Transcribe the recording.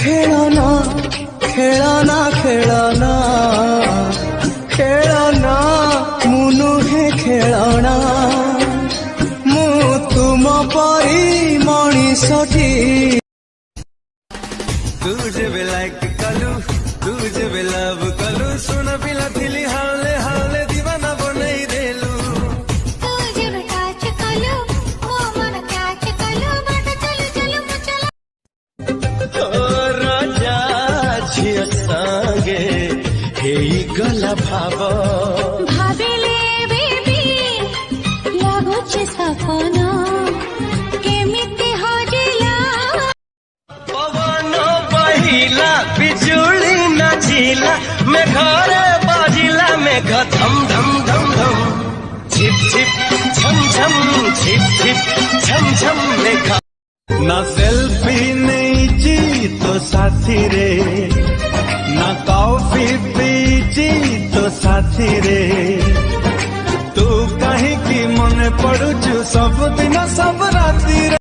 खेलना खेलना खेलना खेलना मु नुहे खेलना मु तुम परी मनीषटी तुझे भी लाइक कलू तुझे भी लव कलू सुन पिला थिली हाले हाले दीवाना बनई देलू तुझे भी टच कलू ओ मन कैच कलू बट चलू चलू चला ओ राजा झिया संगे हेई गला भाव भाबिले बेबी लागुचे सपना केमिति हजिला पवन बहिला बिजुली नाचिला मेघरे बाजिला मेघ धम धम धम धम झिप झिप झम झम झिप झिप झम झम मेघ ना सेल्फी नहीं जी तो साथी रे ना कॉफी पीची तो साथी रे तू कहीं की मन पड़ुचु सब दिन सब राती रे।